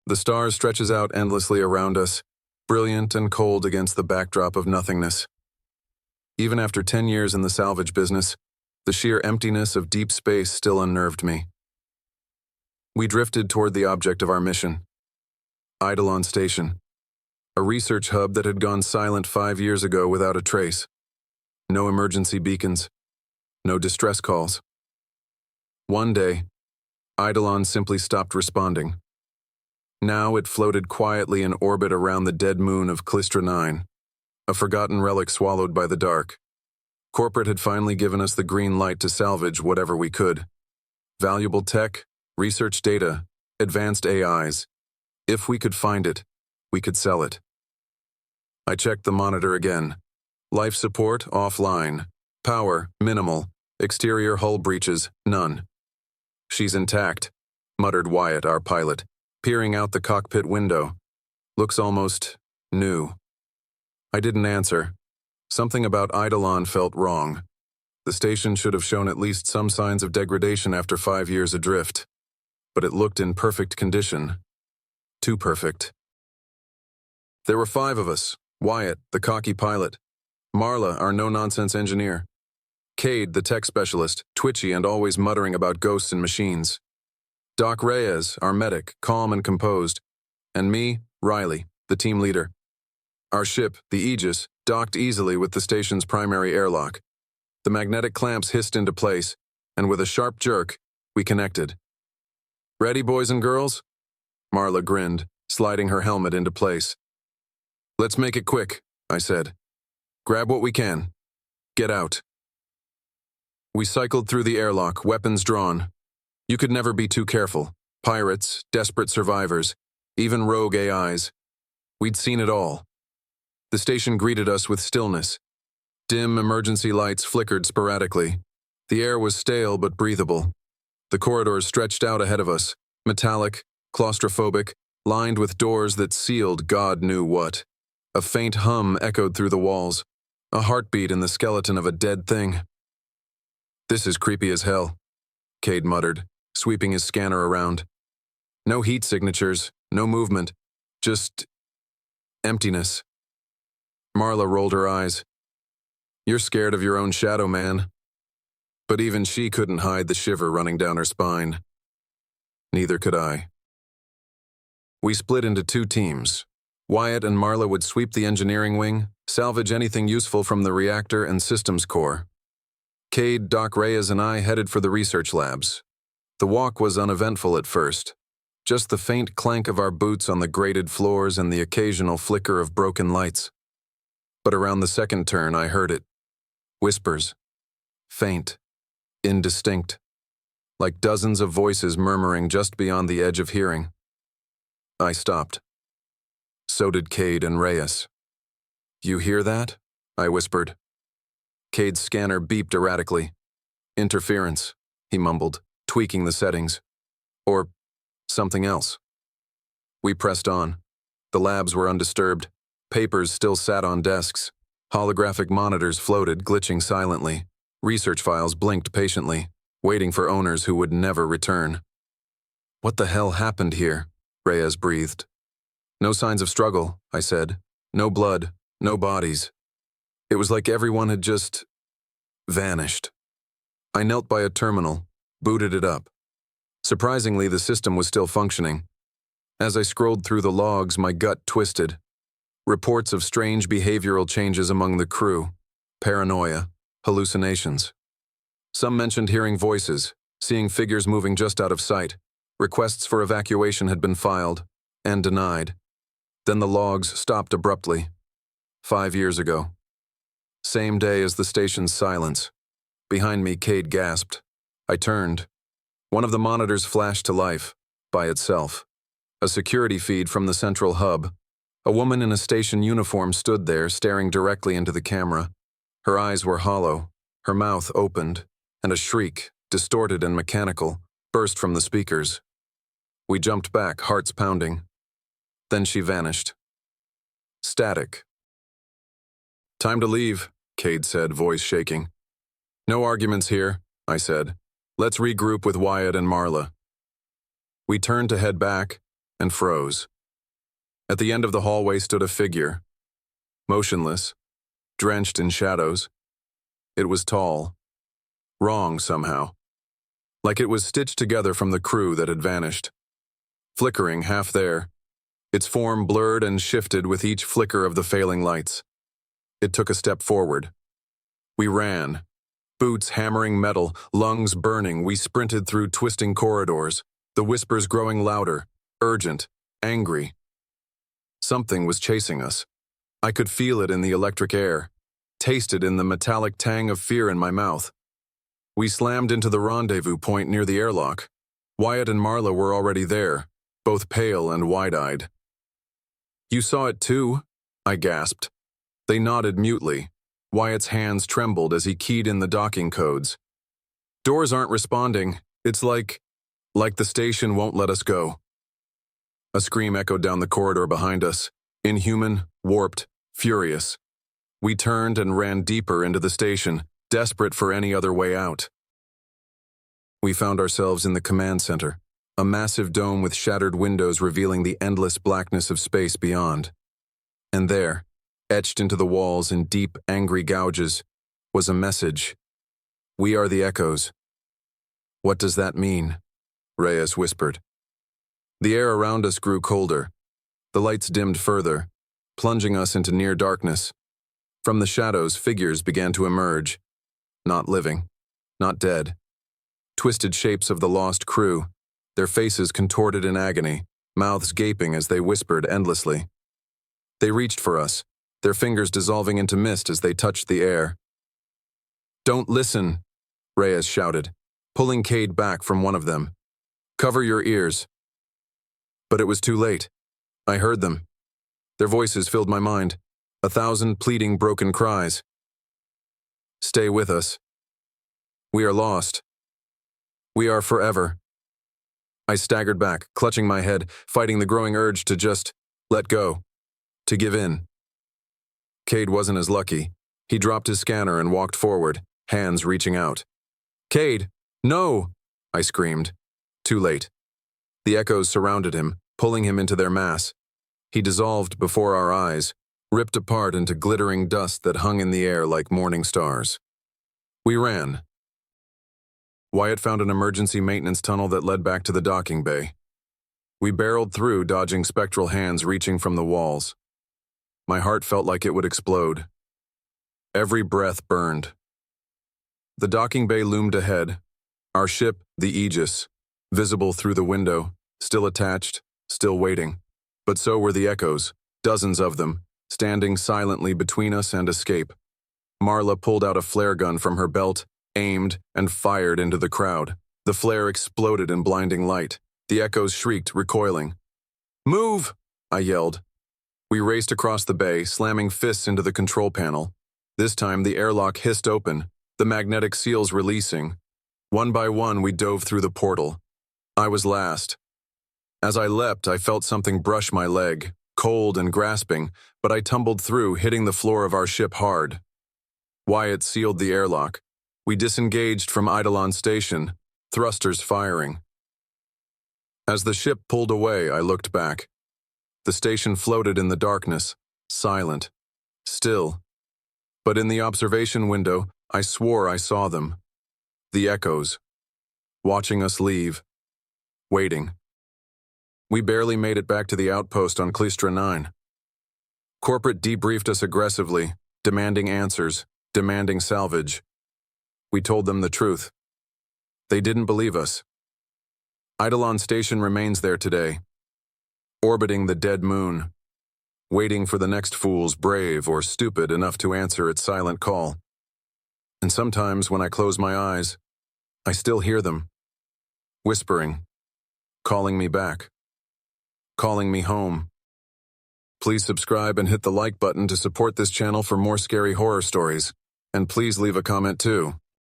The stars stretches out endlessly around us, brilliant and cold against the backdrop of nothingness. Even after 10 years in the salvage business, the sheer emptiness of deep space still unnerved me. We drifted toward the object of our mission. Eidolon Station, a research hub that had gone silent 5 years ago without a trace. No emergency beacons, no distress calls. One day, Eidolon simply stopped responding. Now it floated quietly in orbit around the dead moon of Clystra 9, a forgotten relic swallowed by the dark. Corporate had finally given us the green light to salvage whatever we could. Valuable tech, research data, advanced AIs. If we could find it, we could sell it. I checked the monitor again. Life support offline. Power minimal. Exterior hull breaches none. "She's intact," muttered Wyatt, our pilot, peering out the cockpit window. "Looks almost new." I didn't answer. Something about Eidolon felt wrong. The station should have shown at least some signs of degradation after 5 years adrift. But it looked in perfect condition. Too perfect. There were 5 of us. Wyatt, the cocky pilot. Marla, our no-nonsense engineer. Cade, the tech specialist, twitchy and always muttering about ghosts and machines. Doc Reyes, our medic, calm and composed. And me, Riley, the team leader. Our ship, the Aegis, docked easily with the station's primary airlock. The magnetic clamps hissed into place, and with a sharp jerk, we connected. "Ready, boys and girls?" Marla grinned, sliding her helmet into place. "Let's make it quick," I said. "Grab what we can. Get out." We cycled through the airlock, weapons drawn. You could never be too careful. Pirates, desperate survivors, even rogue AIs. We'd seen it all. The station greeted us with stillness. Dim emergency lights flickered sporadically. The air was stale but breathable. The corridors stretched out ahead of us, metallic, claustrophobic, lined with doors that sealed God knew what. A faint hum echoed through the walls, a heartbeat in the skeleton of a dead thing. "This is creepy as hell," Cade muttered, sweeping his scanner around. "No heat signatures, no movement, just emptiness." Marla rolled her eyes. "You're scared of your own shadow, man." But even she couldn't hide the shiver running down her spine. Neither could I. We split into 2 teams. Wyatt and Marla would sweep the engineering wing, salvage anything useful from the reactor and systems core. Cade, Doc Reyes, and I headed for the research labs. The walk was uneventful at first. Just the faint clank of our boots on the grated floors and the occasional flicker of broken lights. But around the second turn, I heard it. Whispers. Faint. Indistinct. Like dozens of voices murmuring just beyond the edge of hearing. I stopped. So did Cade and Reyes. "You hear that?" I whispered. Cade's scanner beeped erratically. "Interference," he mumbled, tweaking the settings. Or something else. We pressed on. The labs were undisturbed. Papers still sat on desks. Holographic monitors floated, glitching silently. Research files blinked patiently, waiting for owners who would never return. "What the hell happened here?" Reyes breathed. "No signs of struggle," I said. "No blood, no bodies." It was like everyone had just vanished. I knelt by a terminal, booted it up. Surprisingly, the system was still functioning. As I scrolled through the logs, my gut twisted. Reports of strange behavioral changes among the crew, paranoia, hallucinations. Some mentioned hearing voices, seeing figures moving just out of sight. Requests for evacuation had been filed, and denied. Then the logs stopped abruptly. 5 years ago. Same day as the station's silence. Behind me, Cade gasped. I turned. One of the monitors flashed to life, by itself. A security feed from the central hub. A woman in a station uniform stood there, staring directly into the camera. Her eyes were hollow, her mouth opened, and a shriek, distorted and mechanical, burst from the speakers. We jumped back, hearts pounding. Then she vanished. Static. "Time to leave," Cade said, voice shaking. "No arguments here," I said. "Let's regroup with Wyatt and Marla." We turned to head back, and froze. At the end of the hallway stood a figure, motionless, drenched in shadows. It was tall, wrong somehow, like it was stitched together from the crew that had vanished. Flickering half there, its form blurred and shifted with each flicker of the failing lights. It took a step forward. We ran. Boots hammering metal, lungs burning, we sprinted through twisting corridors, the whispers growing louder, urgent, angry. Something was chasing us. I could feel it in the electric air, taste it in the metallic tang of fear in my mouth. We slammed into the rendezvous point near the airlock. Wyatt and Marla were already there, both pale and wide-eyed. "You saw it too?" I gasped. They nodded mutely. Wyatt's hands trembled as he keyed in the docking codes. "Doors aren't responding. It's like the station won't let us go." A scream echoed down the corridor behind us, inhuman, warped, furious. We turned and ran deeper into the station, desperate for any other way out. We found ourselves in the command center, a massive dome with shattered windows revealing the endless blackness of space beyond. And there, etched into the walls in deep, angry gouges, was a message. "We are the echoes." "What does that mean?" Reyes whispered. The air around us grew colder. The lights dimmed further, plunging us into near darkness. From the shadows, figures began to emerge. Not living, not dead. Twisted shapes of the lost crew, their faces contorted in agony, mouths gaping as they whispered endlessly. They reached for us, their fingers dissolving into mist as they touched the air. "Don't listen," Reyes shouted, pulling Cade back from one of them. "Cover your ears." But it was too late. I heard them. Their voices filled my mind, 1,000 pleading broken cries. "Stay with us. We are lost. We are forever." I staggered back, clutching my head, fighting the growing urge to just let go, to give in. Cade wasn't as lucky. He dropped his scanner and walked forward, hands reaching out. "Cade, no!" I screamed. Too late. The echoes surrounded him, pulling him into their mass. He dissolved before our eyes, ripped apart into glittering dust that hung in the air like morning stars. We ran. Wyatt found an emergency maintenance tunnel that led back to the docking bay. We barreled through, dodging spectral hands reaching from the walls. My heart felt like it would explode. Every breath burned. The docking bay loomed ahead, our ship, the Aegis, visible through the window, still attached, still waiting. But so were the echoes, dozens of them, standing silently between us and escape. Marla pulled out a flare gun from her belt, aimed, and fired into the crowd. The flare exploded in blinding light. The echoes shrieked, recoiling. "Move!" I yelled. We raced across the bay, slamming fists into the control panel. This time the airlock hissed open, the magnetic seals releasing. One by one we dove through the portal. I was last. As I leapt, I felt something brush my leg, cold and grasping, but I tumbled through, hitting the floor of our ship hard. Wyatt sealed the airlock. We disengaged from Eidolon Station, thrusters firing. As the ship pulled away, I looked back. The station floated in the darkness, silent, still. But in the observation window, I swore I saw them. The echoes. Watching us leave. Waiting. We barely made it back to the outpost on Clistra 9. Corporate debriefed us aggressively, demanding answers, demanding salvage. We told them the truth. They didn't believe us. Eidolon Station remains there today, orbiting the dead moon, waiting for the next fools brave or stupid enough to answer its silent call. And sometimes when I close my eyes, I still hear them, whispering, calling me back, calling me home. Please subscribe and hit the like button to support this channel for more scary horror stories, and please leave a comment too.